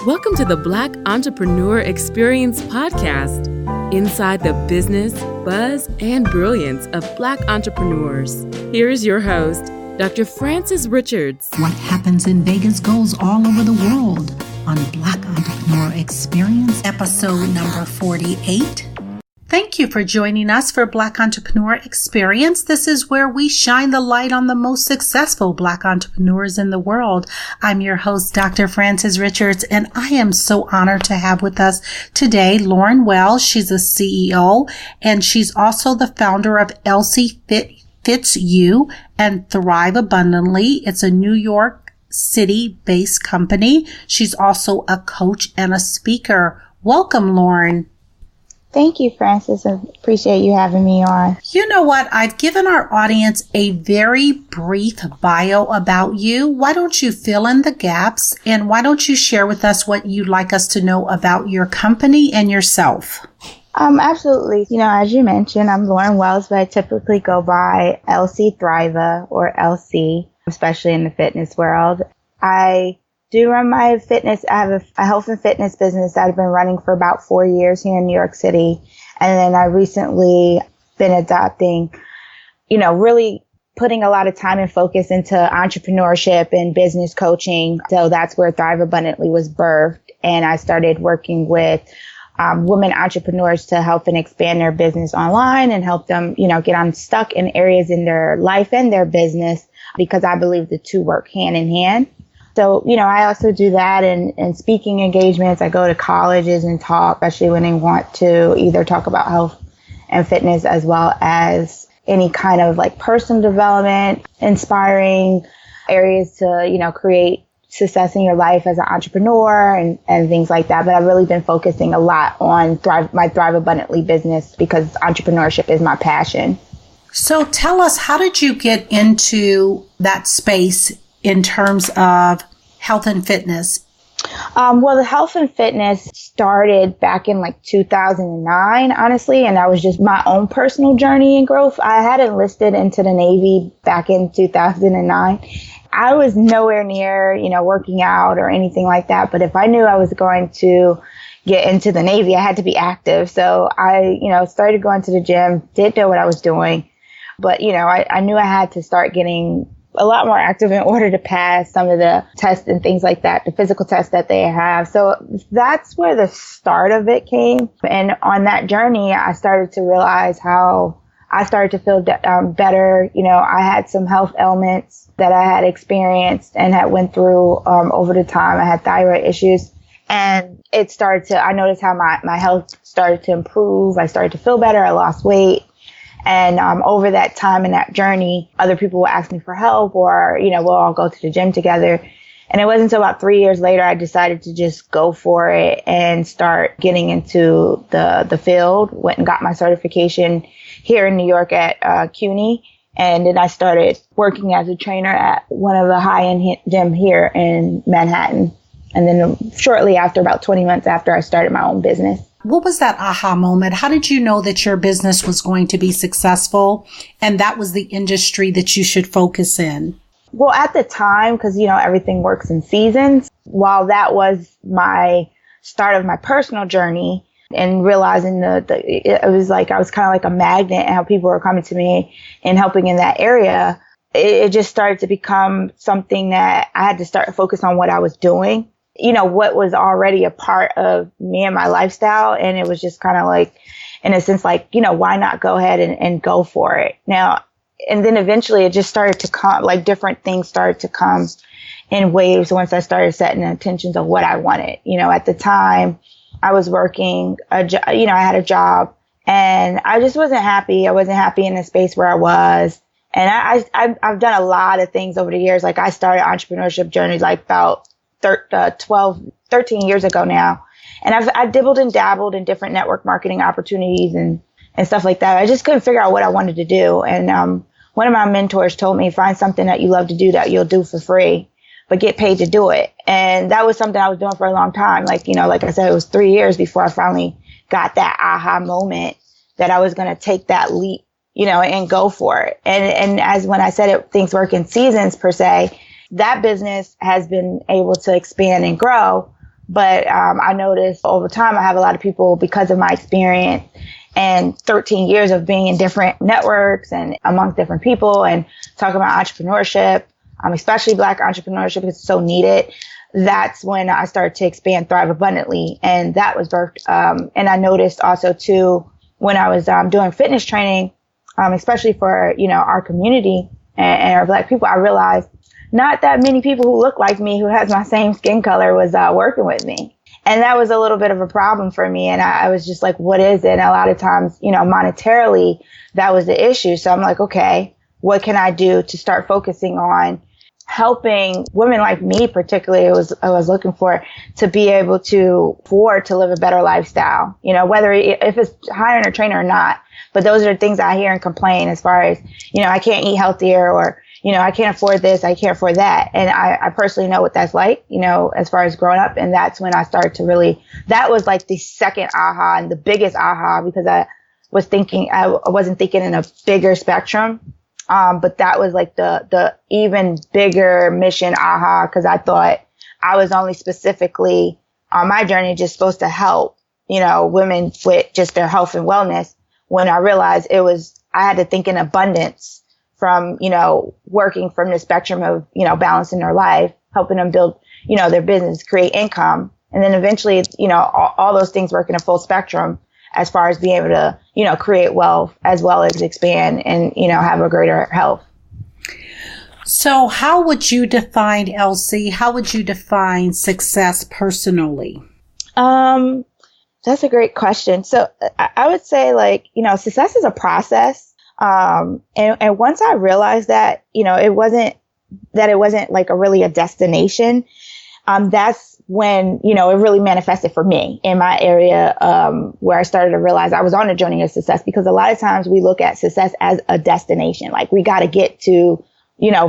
Welcome to the Black Entrepreneur Experience Podcast, inside the business, buzz, and brilliance of Black entrepreneurs. Here is your host, Dr. Frances Richards. What happens in Vegas goes all over the world on Black Entrepreneur Experience, episode number 48. Thank you for joining us for Black Entrepreneur Experience. This is where we shine the light on the most successful Black entrepreneurs in the world. I'm your host, Dr. Frances Richards, and I am so honored to have with us today Lauren Wells. She's a CEO, and she's also the founder of LC.Fits You and Thrive Abundantly. It's a New York City-based company. She's also a coach and a speaker. Welcome, Lauren. Thank you, Frances. I appreciate you having me on. You know what? I've given our audience a very brief bio about you. Why don't you fill in the gaps, and why don't you share with us what you'd like us to know about your company and yourself? Absolutely. As you mentioned, I'm Lauren Wells, but I typically go by LC.Thriva or LC, especially in the fitness world. I do run my fitness. I have a health and fitness business that I've been running for about 4 years here in New York City. And then I recently been adopting, really putting a lot of time and focus into entrepreneurship and business coaching. So that's where Thrive Abundantly was birthed. And I started working with women entrepreneurs to help and expand their business online and help them, get unstuck in areas in their life and their business, because I believe the two work hand in hand. So, I also do that in speaking engagements. I go to colleges and talk, especially when they want to either talk about health and fitness, as well as any kind of like personal development, inspiring areas to, create success in your life as an entrepreneur and things like that. But I've really been focusing a lot on my Thrive Abundantly business because entrepreneurship is my passion. So tell us, how did you get into that space in terms of health and fitness? Well, the health and fitness started back in 2009, honestly, and that was just my own personal journey and growth. I had enlisted into the Navy back in 2009. I was nowhere near, working out or anything like that. But if I knew I was going to get into the Navy, I had to be active. So I, started going to the gym, didn't know what I was doing. But, I knew I had to start getting a lot more active in order to pass some of the tests and things like that, the physical tests that they have. So that's where the start of it came. And on that journey, I started to realize how I started to feel better. I had some health ailments that I had experienced and had went through over the time. I had thyroid issues, and I noticed how my health started to improve. I started to feel better. I lost weight. And over that time and that journey, other people would ask me for help, or, we'll all go to the gym together. And it wasn't until about 3 years later I decided to just go for it and start getting into the field. Went and got my certification here in New York at CUNY. And then I started working as a trainer at one of the high-end gym here in Manhattan. And then shortly after, about 20 months after, I started my own business. What was that aha moment? How did you know that your business was going to be successful and that was the industry that you should focus in? Well, at the time, because, everything works in seasons, while that was my start of my personal journey and realizing it was like I was kind of like a magnet and how people were coming to me and helping in that area, it just started to become something that I had to start to focus on what I was doing. What was already a part of me and my lifestyle. And it was just kind of like, in a sense, why not go ahead and go for it now? And then eventually it just started to come, different things started to come in waves once I started setting the intentions of what I wanted. At the time I was working, I had a job and I just wasn't happy. I wasn't happy in the space where I was. And I've done a lot of things over the years. I started entrepreneurship journeys about 13 years ago now. And I dibbled and dabbled in different network marketing opportunities and stuff like that. I just couldn't figure out what I wanted to do. And one of my mentors told me, find something that you love to do that you'll do for free, but get paid to do it. And that was something I was doing for a long time. Like I said, it was 3 years before I finally got that aha moment that I was going to take that leap, and go for it. And as when I said it, things work in seasons per se, that business has been able to expand and grow But I noticed over time, I have a lot of people, because of my experience and 13 years of being in different networks and amongst different people and talking about entrepreneurship, especially Black entrepreneurship, because it's so needed. That's when I started to expand Thrive Abundantly. And that was birthed. And I noticed also, too, when I was doing fitness training, especially for, our community and our Black people, I realized not that many people who look like me, who has my same skin color, was working with me. And that was a little bit of a problem for me. And I was just like, what is it? And a lot of times, monetarily, that was the issue. So I'm like, okay, what can I do to start focusing on helping women like me, particularly, I was looking for, to be able to afford to live a better lifestyle, whether if it's hiring a trainer or not. But those are the things I hear and complain as far as, I can't eat healthier, or, I can't afford this, I can't afford that. And I personally know what that's like, as far as growing up. And that's when I started to really, that was like the second aha and the biggest aha, because I wasn't thinking in a bigger spectrum. But that was like the even bigger mission aha, because I thought I was only specifically on my journey just supposed to help, women with just their health and wellness, when I realized I had to think in abundance from, working from the spectrum of, balancing their life, helping them build, their business, create income. And then eventually, all those things work in a full spectrum as far as being able to, create wealth as well as expand and, have a greater health. So how would you define, LC? How would you define success personally? That's a great question. So I would say, success is a process. And once I realized that, it wasn't like really a destination, that's when, it really manifested for me in my area, where I started to realize I was on a journey of success, because a lot of times we look at success as a destination. Like, we got to get to,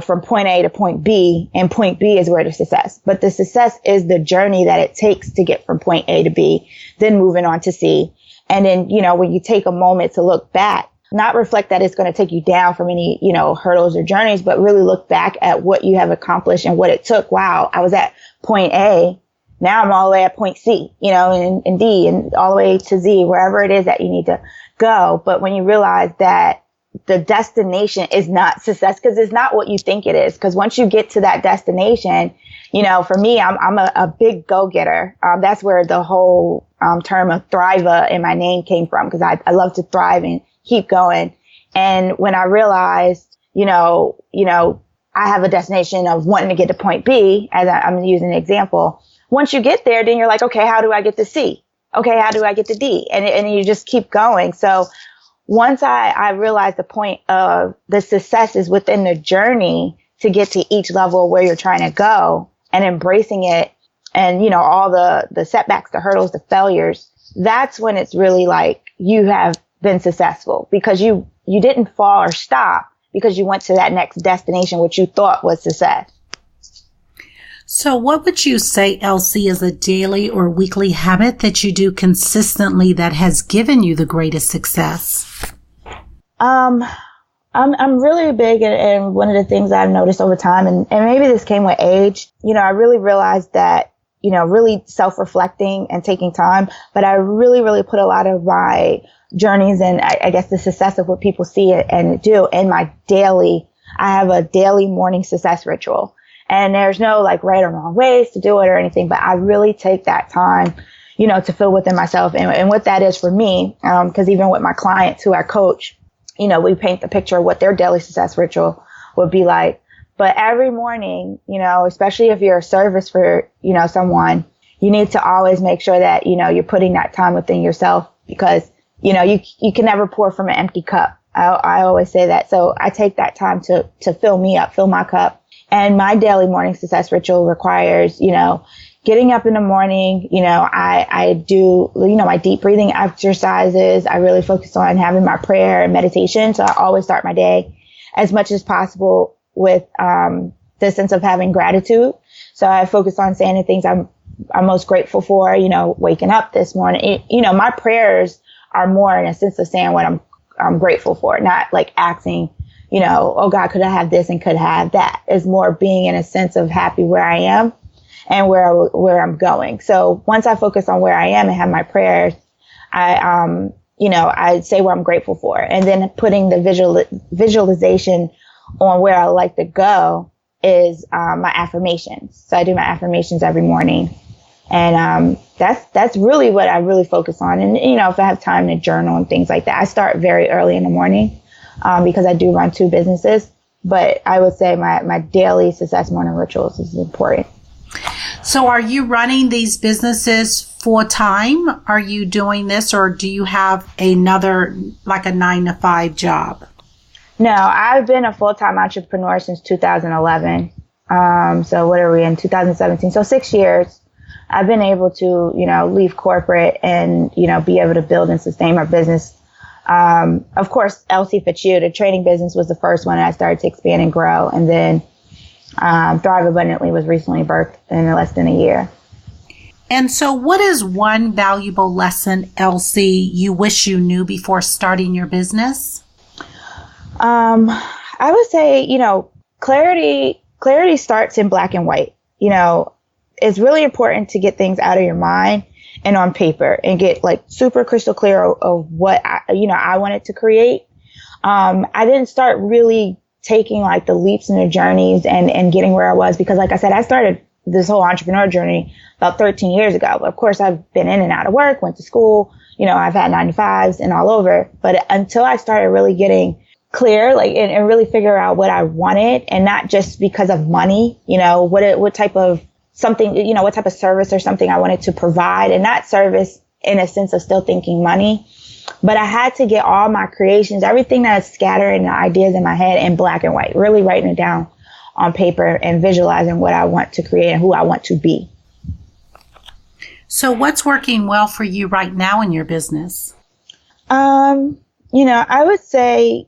from point A to point B, and point B is where the success. But the success is the journey that it takes to get from point A to B, then moving on to C. And then, when you take a moment to look back, not reflect that it's going to take you down from any, hurdles or journeys, but really look back at what you have accomplished and what it took. Wow, I was at point A. Now I'm all the way at point C, and D, and all the way to Z, wherever it is that you need to go. But when you realize that the destination is not success, because it's not what you think it is. Because once you get to that destination, for me, I'm a big go-getter. That's where the whole term of Thriva in my name came from, because I love to thrive and keep going. And when I realized, I have a destination of wanting to get to point B, as I'm using an example. Once you get there, then you're like, okay, how do I get to C? Okay, how do I get to D? And you just keep going. So once I realized the point of the success is within the journey to get to each level where you're trying to go, and embracing it, and, all the setbacks, the hurdles, the failures, that's when it's really like you have been successful, because you didn't fall or stop, because you went to that next destination, which you thought was success. So what would you say, LC, is a daily or weekly habit that you do consistently that has given you the greatest success? I'm really big, and one of the things I've noticed over time, and maybe this came with age, I really realized that, really self-reflecting and taking time, but I really, really put a lot of my journeys and I guess the success of what people see and do in my daily. I have a daily morning success ritual, and there's no like right or wrong ways to do it or anything, but I really take that time, to feel within myself and what that is for me. Cause even with my clients who I coach, we paint the picture of what their daily success ritual would be like. But every morning, especially if you're a service for, someone, you need to always make sure that, you're putting that time within yourself, because you can never pour from an empty cup. I always say that. So I take that time to fill me up, fill my cup. And my daily morning success ritual requires, getting up in the morning. I do, my deep breathing exercises. I really focus on having my prayer and meditation. So I always start my day as much as possible with the sense of having gratitude. So I focus on saying the things I'm most grateful for, waking up this morning. My prayers are more in a sense of saying what I'm grateful for, not like asking, oh God, could I have this and could I have that? It's more being in a sense of happy where I am. and where I'm going. So once I focus on where I am and have my prayers, I say what I'm grateful for, and then putting the visualization on where I like to go is my affirmations. So I do my affirmations every morning, and that's really what I really focus on. And if I have time to journal and things like that, I start very early in the morning because I do run 2 businesses. But I would say my daily success morning rituals is important. So are you running these businesses full time? Are you doing this, or do you have another, like a 9-to-5 job? No, I've been a full-time entrepreneur since 2011. So what are we in 2017? So 6 years. I've been able to, leave corporate and, be able to build and sustain my business. Of course, LC.Thriva, the training business, was the first one I started to expand and grow. And then Thrive Abundantly was recently birthed in less than a year. And so what is one valuable lesson, Elsie, you wish you knew before starting your business? I would say, clarity starts in black and white. It's really important to get things out of your mind and on paper and get like super crystal clear of what I wanted to create. I didn't start really taking like the leaps and the journeys and getting where I was because, like I said, I started this whole entrepreneur journey about 13 years ago. Of course, I've been in and out of work, went to school, I've had 9-to-5s and all over. But until I started really getting clear, and really figure out what I wanted, and not just because of money, what type of something, what type of service or something I wanted to provide, and not service in a sense of still thinking money. But I had to get all my creations, everything that's scattered and the ideas in my head in black and white, really writing it down on paper and visualizing what I want to create and who I want to be. So what's working well for you right now in your business? I would say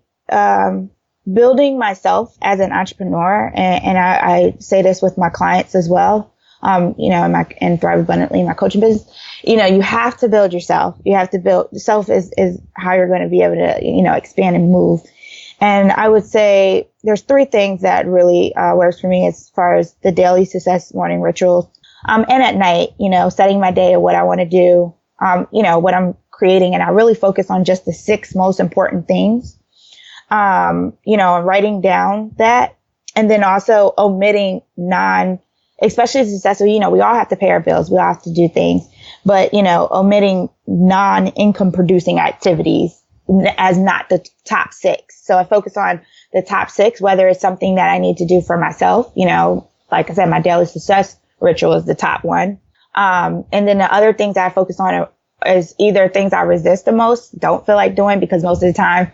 building myself as an entrepreneur. And I say this with my clients as well. In Thrive Abundantly, my coaching business, you have to build yourself. You have to build yourself is how you're going to be able to, expand and move. And I would say there's 3 things that really works for me as far as the daily success morning rituals. And at night, setting my day of what I want to do, what I'm creating. And I really focus on just the 6 most important things, writing down that. And then also omitting especially successful, we all have to pay our bills. We all have to do things, but, omitting non-income producing activities as not the top 6. So I focus on the top 6, whether it's something that I need to do for myself, like I said, my daily success ritual is the top one. And then the other things that I focus on is either things I resist the most, don't feel like doing, because most of the time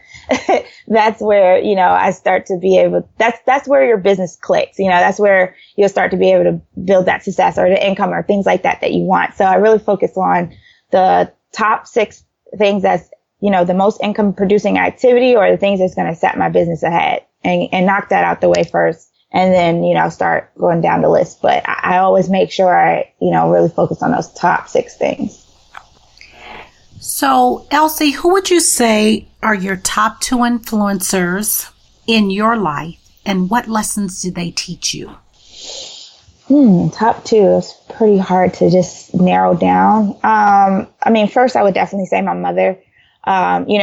that's where, I start to be able, that's where your business clicks, that's where you'll start to be able to build that success or the income or things like that you want. So I really focus on the top 6 things that's, the most income producing activity or the things that's going to set my business ahead and knock that out the way first. And then, start going down the list. But I always make sure I, really focus on those top 6 things. So, Elsie, who would you say are your top 2 influencers in your life, and what lessons do they teach you? Top 2 is pretty hard to just narrow down. First, I would definitely say my mother.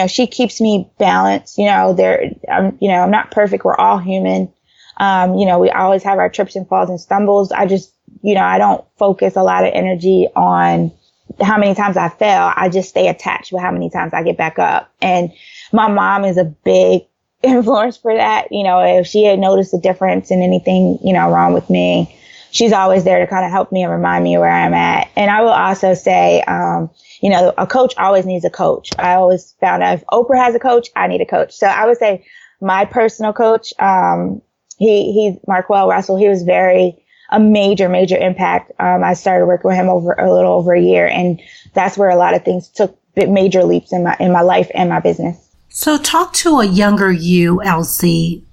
She keeps me balanced. I'm not perfect. We're all human. We always have our trips and falls and stumbles. I just, I don't focus a lot of energy on how many times I fail. I just stay attached with how many times I get back up. And my mom is a big influence for that. If she had noticed a difference in anything, wrong with me, she's always there to kind of help me and remind me where I'm at. And I will also say, a coach always needs a coach. I always found out if Oprah has a coach, I need a coach. So I would say my personal coach, he's Markwell Russell. He was a major impact. I started working with him over a little over a year, and that's where a lot of things took major leaps in my life and my business. So talk to a younger you, Elsie.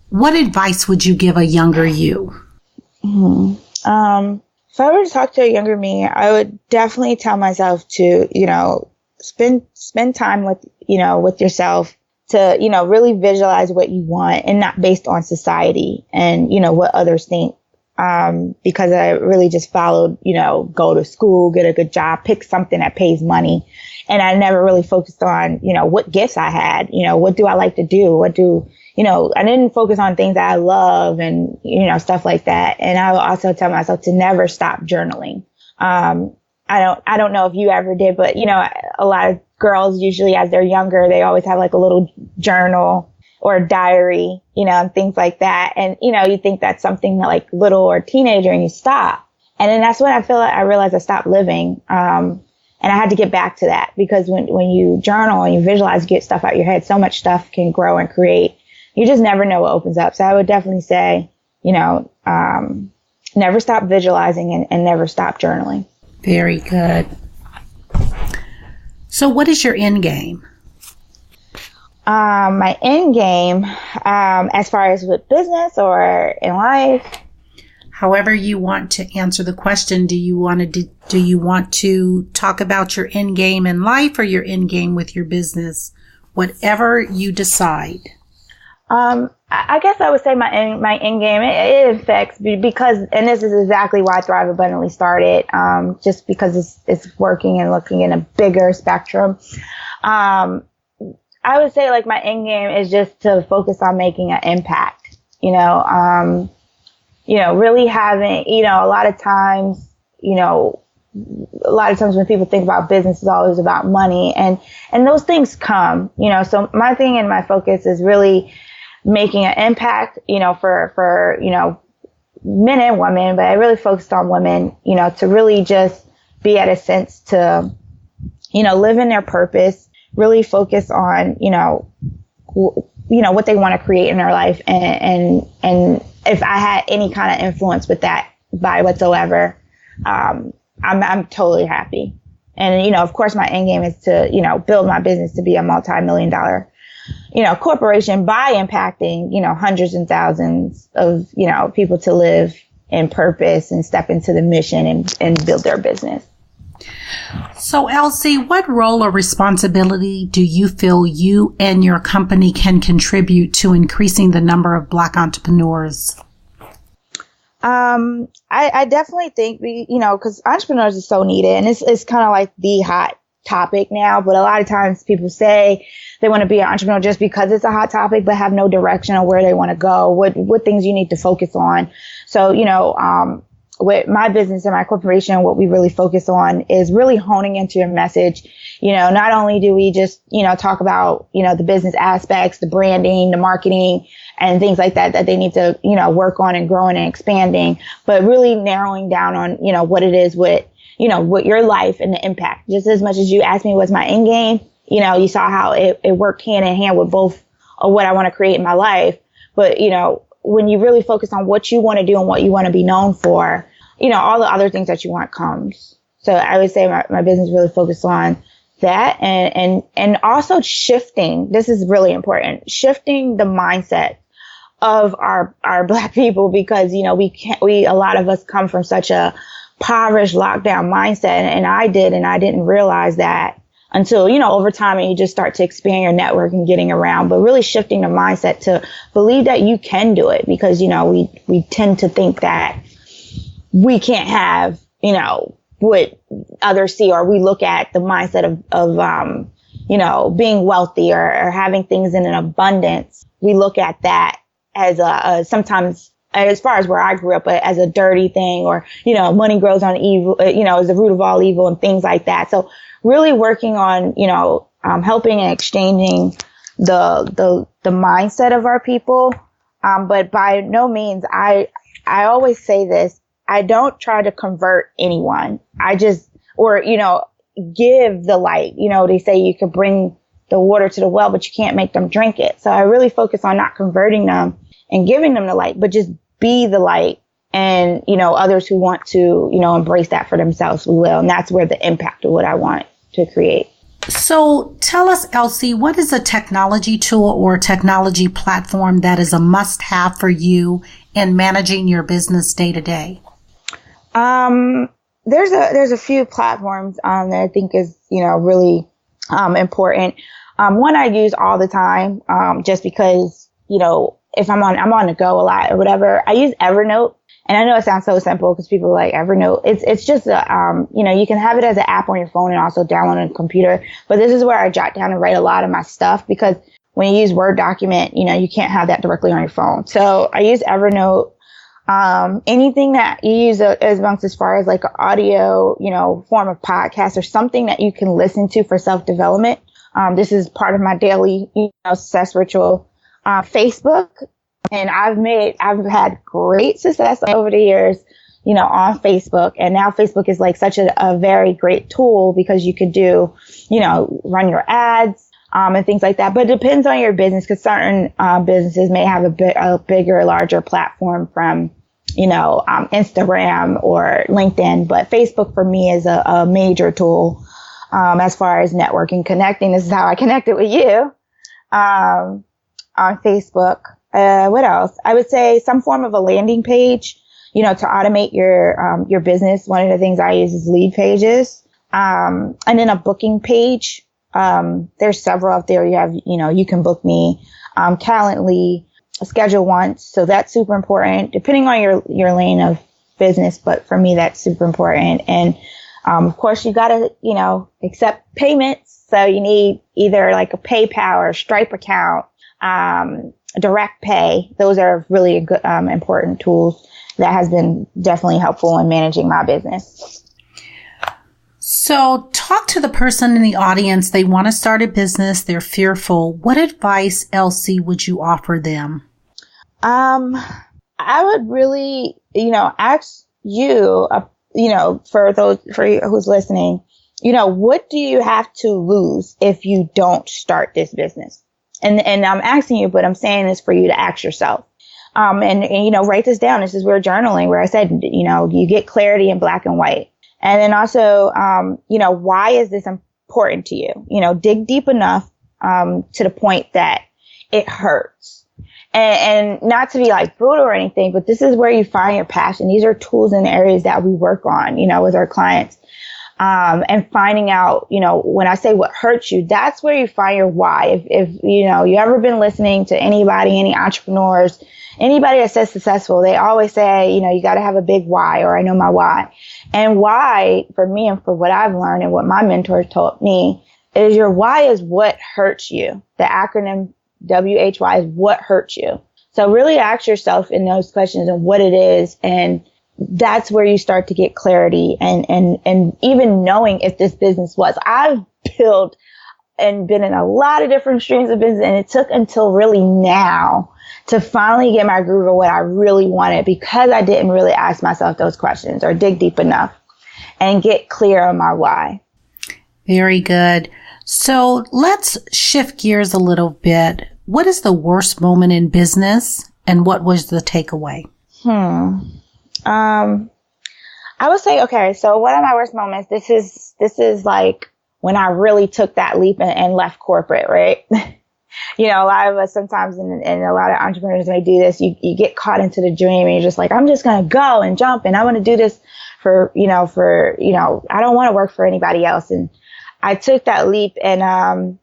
What advice would you give a younger you? If I were to talk to a younger me, I would definitely tell myself to, spend time with yourself, to, really visualize what you want and not based on society and, what others think. because I really just followed, go to school, get a good job, pick something that pays money. And I never really focused on, what gifts I had, what do I like to do? I didn't focus on things that I love and, stuff like that. And I will also tell myself to never stop journaling. I don't know if you ever did, but, a lot of girls usually as they're younger, they always have like a little journal or a diary, and things like that. And, you think that's something like little or teenager and you stop. And then that's when I realized I stopped living. And I had to get back to that because when you journal and you visualize, get stuff out your head, so much stuff can grow and create. You just never know what opens up. So I would definitely say, never stop visualizing and never stop journaling. Very good. So what is your end game? My end game, as far as with business or in life. However you want to answer the question, do you want to talk about your end game in life or your end game with your business? Whatever you decide. I guess I would say my end game, it affects because, and this is exactly why Thrive Abundantly started, just because it's working and looking in a bigger spectrum. I would say like my end game is just to focus on making an impact, really having, a lot of times when people think about business, it's always about money and those things come, so my thing and my focus is really making an impact, for men and women, but I really focused on women, to really just be at a sense to, live in their purpose, really focus on, what they want to create in their life. And if I had any kind of influence with that by whatsoever, I'm totally happy. And, of course, my end game is to, build my business to be a multi-million-dollar, corporation by impacting, hundreds and thousands of, people to live in purpose and step into the mission and build their business. So, LC, what role or responsibility do you feel you and your company can contribute to increasing the number of Black entrepreneurs? I definitely think because entrepreneurs are so needed, and it's kind of like the hot topic now. But a lot of times people say they want to be an entrepreneur just because it's a hot topic, but have no direction on where they want to go, what things you need to focus on. So, with my business and my corporation, what we really focus on is really honing into your message. Not only do we just, talk about, the business aspects, the branding, the marketing and things like that they need to, work on and growing and expanding, but really narrowing down on, what it is with, with your life and the impact. Just as much as you asked me what's my end game, you saw how it worked hand in hand with both of what I want to create in my life. But, when you really focus on what you want to do and what you want to be known for, all the other things that you want comes. So I would say my business really focused on that and also shifting. This is really important. Shifting the mindset of our Black people because, a lot of us come from such a impoverished lockdown mindset. And I didn't realize that until, over time and you just start to expand your network and getting around, but really shifting the mindset to believe that you can do it because, we tend to think that we can't have, what others see, or we look at the mindset of being wealthy or having things in an abundance. We look at that as sometimes, as far as where I grew up, as a dirty thing or, money grows on evil, is the root of all evil and things like that. So really working on, helping and exchanging the mindset of our people. But by no means, I always say this, I don't try to convert anyone. I just, give the light. They say you could bring the water to the well, but you can't make them drink it. So I really focus on not converting them and giving them the light, but just be the light. And, others who want to, embrace that for themselves will. And that's where the impact of what I want to create. So tell us, LC, what is a technology tool or technology platform that is a must-have for you in managing your business day to day? There's a few platforms that I think is, really important. One I use all the time, just because, if I'm on the go a lot or whatever. I use Evernote. And I know it sounds so simple because people like Evernote. It's just you can have it as an app on your phone and also download on a computer. But this is where I jot down and write a lot of my stuff, because when you use Word document, you can't have that directly on your phone. So I use Evernote. Anything that you use as far as like an audio, form of podcast or something that you can listen to for self-development. This is part of my daily, success ritual. Facebook. And I've had great success over the years, on Facebook. And now Facebook is like such a very great tool because you could do, run your ads, and things like that. But it depends on your business, because certain, businesses may have a bigger, larger platform from, Instagram or LinkedIn. But Facebook for me is a major tool, as far as networking, connecting. This is how I connected with you, on Facebook. What else? I would say some form of a landing page, to automate your business. One of the things I use is lead pages. And then a booking page. There's several out there. You have, you can book me, Calendly, schedule once. So that's super important, depending on your lane of business. But for me, that's super important. And, of course, you gotta, accept payments. So you need either like a PayPal or a Stripe account, direct pay. Those are really good, important tools that has been definitely helpful in managing my business. So talk to the person in the audience. They want to start a business. They're fearful. What advice, LC, would you offer them? I would really, ask you, for you who's listening, what do you have to lose if you don't start this business? And I'm asking you, but I'm saying this for you to ask yourself. And write this down. This is where journaling, where I said, you get clarity in black and white. And then also, why is this important to you? Dig deep enough, to the point that it hurts. And not to be like brutal or anything, but this is where you find your passion. These are tools and areas that we work on, with our clients. And finding out, when I say what hurts you, that's where you find your why. If you ever been listening to anybody, any entrepreneurs, anybody that says successful, they always say, you got to have a big why, or I know my why. And why, for me and for what I've learned and what my mentors taught me, is your why is what hurts you. The acronym WHY is what hurts you. So really ask yourself in those questions and what it is, and that's where you start to get clarity and even knowing if this business was. I've built and been in a lot of different streams of business, and it took until really now to finally get my groove of what I really wanted, because I didn't really ask myself those questions or dig deep enough and get clear on my why. Very good. So let's shift gears a little bit. What is the worst moment in business, and what was the takeaway? I would say, okay, so one of my worst moments, this is like when I really took that leap and left corporate, right? A lot of us sometimes, and a lot of entrepreneurs may do this, you get caught into the dream and you're just like, I'm just going to go and jump and I want to do this for I don't want to work for anybody else. And I took that leap, and,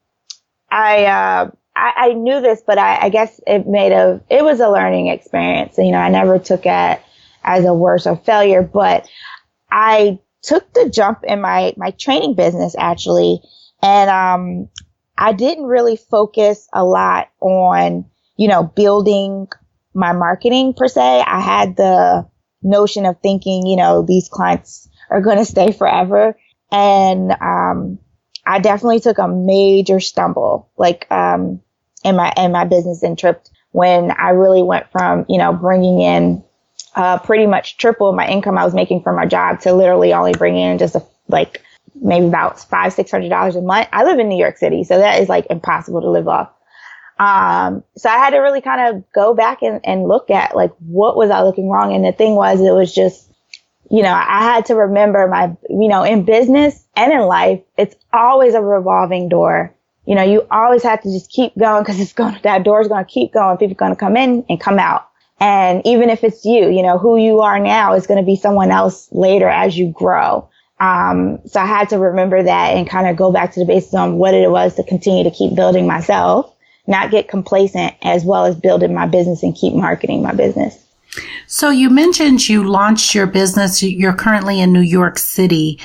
I knew this, but I guess it was a learning experience. I never took it as a worse or failure, but I took the jump in my training business, actually. And, I didn't really focus a lot on, building my marketing per se. I had the notion of thinking, these clients are going to stay forever. And, I definitely took a major stumble, in my business and tripped when I really went from, bringing in, pretty much triple my income I was making from my job to literally only bringing in just maybe about $500-$600 a month. I live in New York City, so that is impossible to live off. So I had to really kind of go back and look at what was I looking wrong. And the thing was, it was just, I had to remember in business and in life, it's always a revolving door. You always have to just keep going, because that door is going to keep going. People are going to come in and come out. And even if it's you, who you are now is going to be someone else later as you grow. So I had to remember that and kind of go back to the basics on what it was to continue to keep building myself, not get complacent, as well as building my business and keep marketing my business. So you mentioned you launched your business. You're currently in New York City.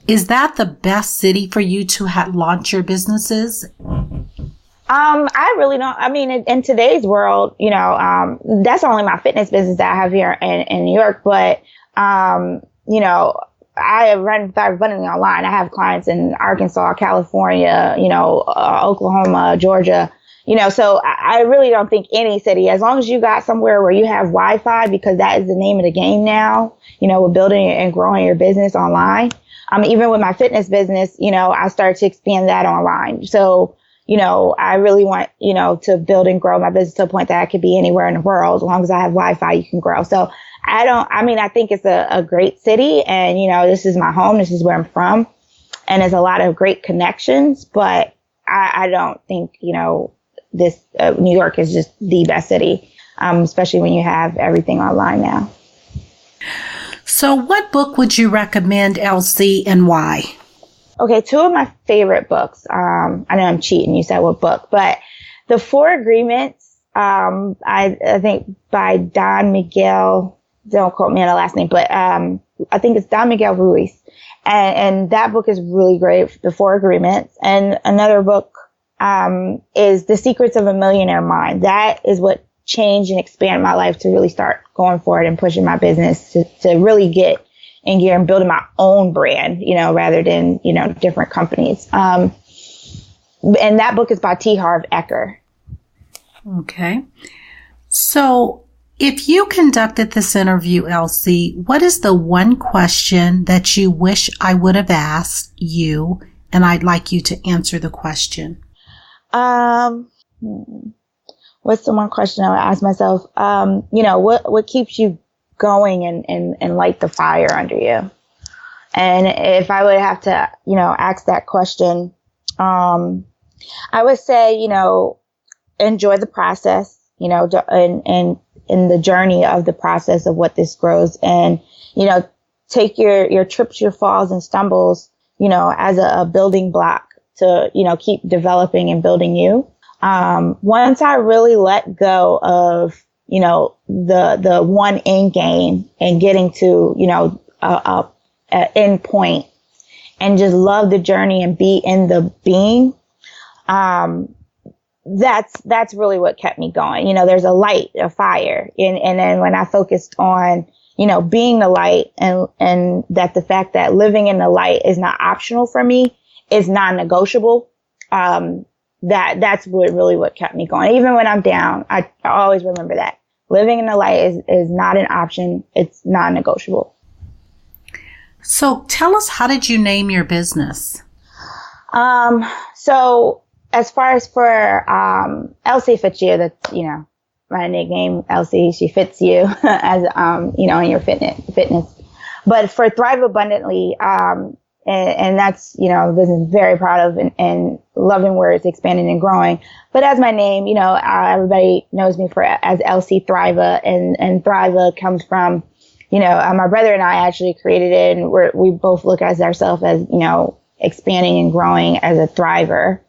Is that the best city for you to launch your businesses? I really don't. I mean, in today's world, that's only my fitness business that I have here in New York. But, I run Thrive Abundantly online. I have clients in Arkansas, California, Oklahoma, Georgia, so I really don't think any city, as long as you got somewhere where you have Wi-Fi, because that is the name of the game now, with building and growing your business online. Even with my fitness business, I started to expand that online. So, I really want, to build and grow my business to a point that I could be anywhere in the world. As long as I have Wi-Fi, you can grow. So I think it's a great city, and, this is my home. This is where I'm from, and there's a lot of great connections, but I don't think, this New York is just the best city, especially when you have everything online now. So what book would you recommend, LC, and why? Okay, two of my favorite books. I know I'm cheating. You said what book, but The Four Agreements, I think by Don Miguel, don't quote me on the last name, but I think it's Don Miguel Ruiz. And that book is really great, The Four Agreements. And another book is The Secrets of a Millionaire Mind. That is what changed and expanded my life to really start going forward and pushing my business to really get in gear and building my own brand, rather than, different companies. And that book is by T. Harv Eker. Okay. So if you conducted this interview, LC, what is the one question that you wish I would have asked you, and I'd like you to answer the question? What's the one question I would ask myself? What keeps you going and light the fire under you? And if I would have to, ask that question, I would say, enjoy the process, and in the journey of the process of what this grows, and, take your trips, your falls and stumbles, as a building block to, keep developing and building you. Once I really let go of, the one end game and getting to, a end point, and just love the journey and be in the being, that's really what kept me going. There's a light, a fire. And then when I focused on, being the light, and that the fact that living in the light is not optional for me, is non-negotiable. That's what kept me going. Even when I'm down, I always remember that living in the light is not an option. It's non-negotiable. So tell us, how did you name your business? So as far as for, LC Fits You, that's, my nickname, LC, she fits you as, in your fitness. But for Thrive Abundantly, and that's, this is very proud of and loving where it's expanding and growing. But as my name, everybody knows me as LC.Thriva, and Thriva comes from, my brother and I actually created it, and we both look at ourselves as, expanding and growing as a thriver,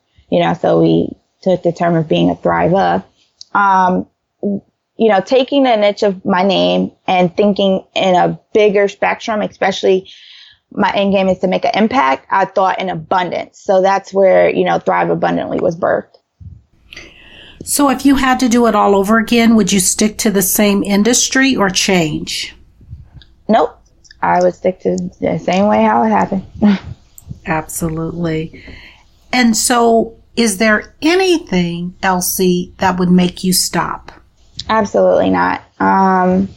so we took the term of being a thriver. Taking the niche of my name and thinking in a bigger spectrum, especially my end game is to make an impact. I thought in abundance. So that's where, Thrive Abundantly was birthed. So if you had to do it all over again, would you stick to the same industry or change? Nope. I would stick to the same way how it happened. Absolutely. And so is there anything, LC, that would make you stop? Absolutely not. As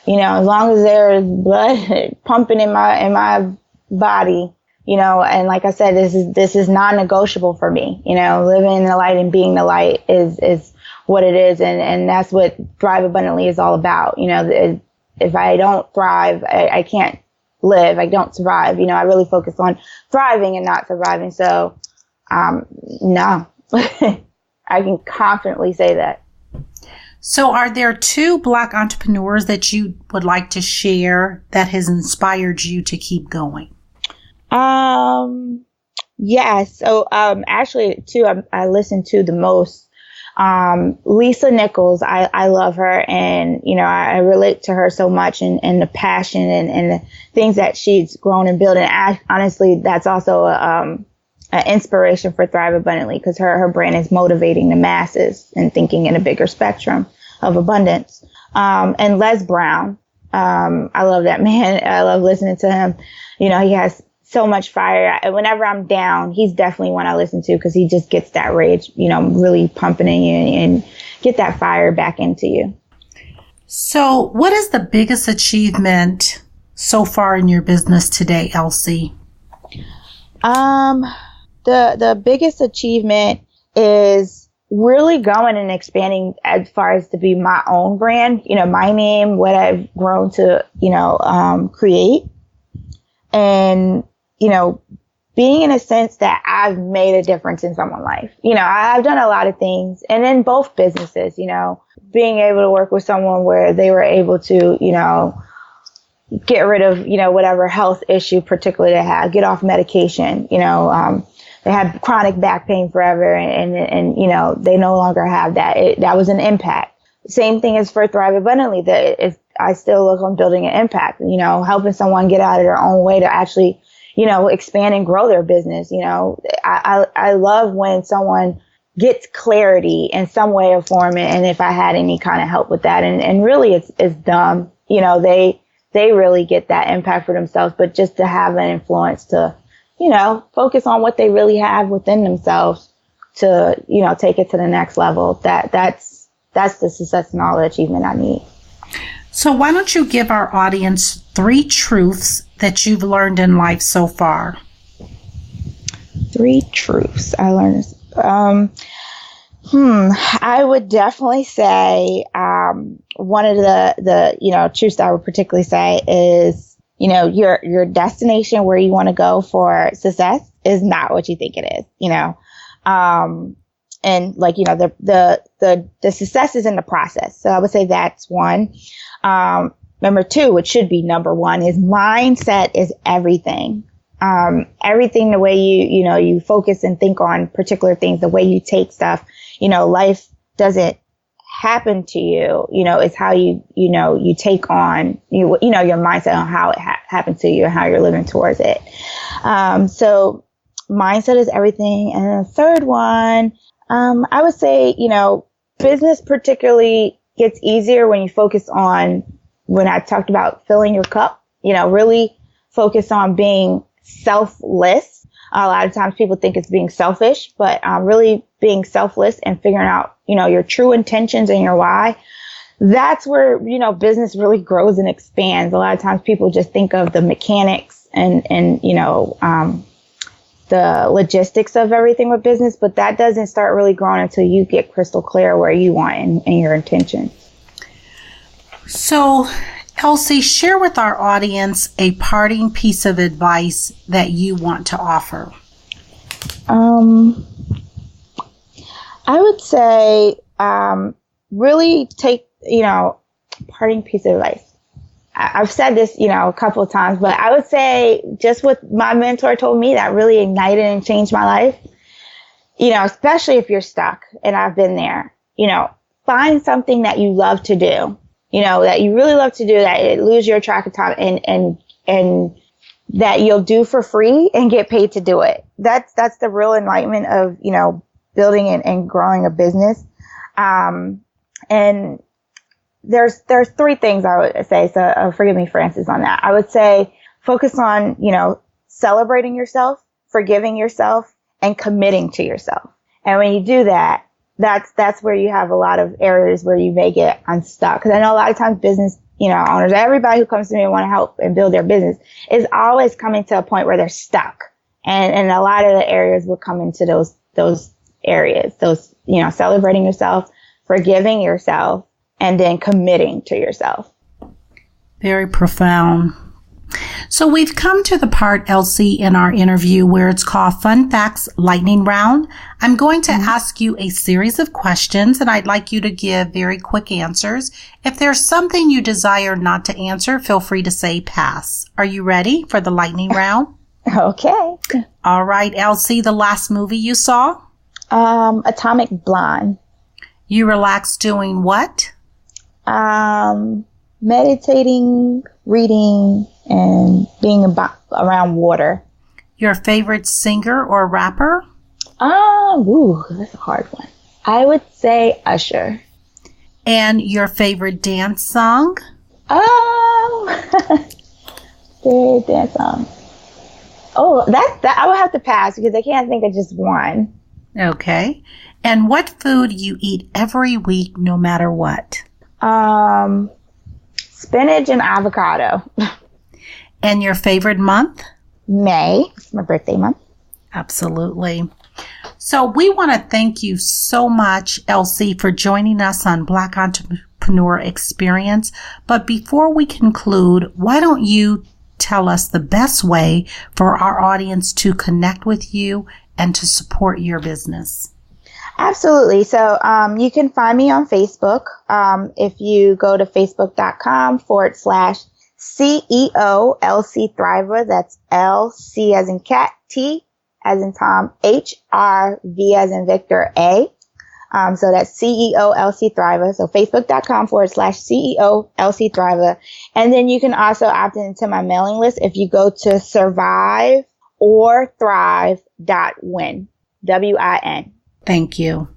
long as there's blood pumping in my body, and like I said, this is non-negotiable for me. Living in the light and being the light is what it is. And that's what Thrive Abundantly is all about. If I don't thrive, I can't live. I don't survive. I really focus on thriving and not surviving. So, no, I can confidently say that. So are there two Black entrepreneurs that you would like to share that has inspired you to keep going? Yeah. So, actually two I listen to the most. Lisa Nichols, I love her, and, I relate to her so much, and the passion and the things that she's grown and built. And honestly, that's also an inspiration for Thrive Abundantly, because her brand is motivating the masses and thinking in a bigger spectrum of abundance. And Les Brown, I love that man. I love listening to him. He has so much fire. Whenever I'm down, he's definitely one I listen to, because he just gets that rage, really pumping in you and get that fire back into you. So what is the biggest achievement so far in your business today, LC? The biggest achievement is really going and expanding as far as to be my own brand, my name, what I've grown to, create, and, being in a sense that I've made a difference in someone's life. I've done a lot of things, and in both businesses, being able to work with someone where they were able to, get rid of, whatever health issue particularly they had, get off medication, they had chronic back pain forever, and they no longer have that. That was an impact. Same thing as for Thrive Abundantly. I still look on building an impact, helping someone get out of their own way to actually, expand and grow their business. I love when someone gets clarity in some way or form, and if I had any kind of help with that, and really it's dumb. They really get that impact for themselves, but just to have an influence to, focus on what they really have within themselves to, take it to the next level. That's the success and all the achievement I need. So why don't you give our audience 3 truths that you've learned in life so far? 3 truths I learned. I would definitely say, one of the truths I would particularly say is, your destination where you want to go for success is not what you think it is, and the success is in the process. So I would say that's one. Number 2, which should be number 1, is mindset is everything. Everything, the way you focus and think on particular things, the way you take stuff, life doesn't happen to you, it's how you take on, your mindset on how it happened to you and how you're living towards it. So mindset is everything. And the third one, I would say, business particularly gets easier when you focus on, when I talked about filling your cup, really focus on being selfless. A lot of times people think it's being selfish, but really being selfless and figuring out, your true intentions and your why. That's where, business really grows and expands. A lot of times people just think of the mechanics and the logistics of everything with business, but that doesn't start really growing until you get crystal clear where you want and your intentions. So, LC, share with our audience a parting piece of advice that you want to offer. I would say, really take, parting piece of advice. I've said this, a couple of times, but I would say just what my mentor told me that really ignited and changed my life, especially if you're stuck, and I've been there, find something that you love to do, that you really love to do, that it lose your track of time and that you'll do for free and get paid to do it. That's the real enlightenment of, building and growing a business. And there's 3 things I would say. So forgive me, Francis, on that. I would say focus on, celebrating yourself, forgiving yourself, and committing to yourself. And when you do that, that's where you have a lot of areas where you may get unstuck. Because I know a lot of times business, owners, everybody who comes to me and want to help and build their business is always coming to a point where they're stuck. And a lot of the areas will come into those areas, celebrating yourself, forgiving yourself, and then committing to yourself. Very profound. So we've come to the part, LC, in our interview where it's called Fun Facts Lightning Round. I'm going to ask you a series of questions, and I'd like you to give very quick answers. If there's something you desire not to answer, feel free to say pass. Are you ready for the lightning round? Okay. All right, LC, the last movie you saw? Atomic Blonde. You relax doing what? Meditating, reading, and being around water. Your favorite singer or rapper? That's a hard one. I would say Usher. And your favorite dance song? Favorite dance song. Oh, that I would have to pass because I can't think of just one. Okay. And what food you eat every week, no matter what? Spinach and avocado. And your favorite month? May. It's my birthday month. Absolutely. So we want to thank you so much, LC, for joining us on Black Entrepreneur Experience. But before we conclude, why don't you tell us the best way for our audience to connect with you and to support your business? Absolutely. So you can find me on Facebook. If you go to facebook.com/CEO LC.Thriva, that's LC as in cat, T as in Tom, HRV as in Victor, A. So that's CEO LC.Thriva. So facebook.com/CEO LC.Thriva. And then you can also opt into my mailing list if you go to surviveorthrive.win, WIN. Thank you.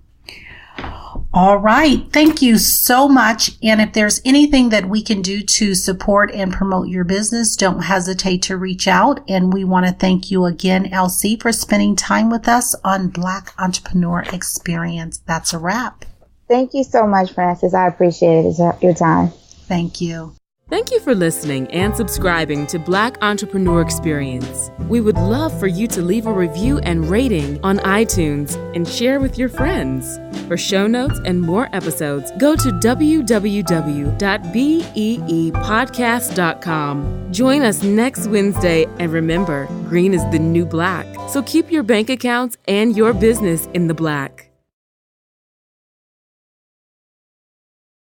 All right. Thank you so much. And if there's anything that we can do to support and promote your business, don't hesitate to reach out. And we want to thank you again, LC, for spending time with us on Black Entrepreneur Experience. That's a wrap. Thank you so much, Francis. I appreciate your time. Thank you. Thank you for listening and subscribing to Black Entrepreneur Experience. We would love for you to leave a review and rating on iTunes and share with your friends. For show notes and more episodes, go to www.beepodcast.com. Join us next Wednesday, and remember, green is the new black. So keep your bank accounts and your business in the black.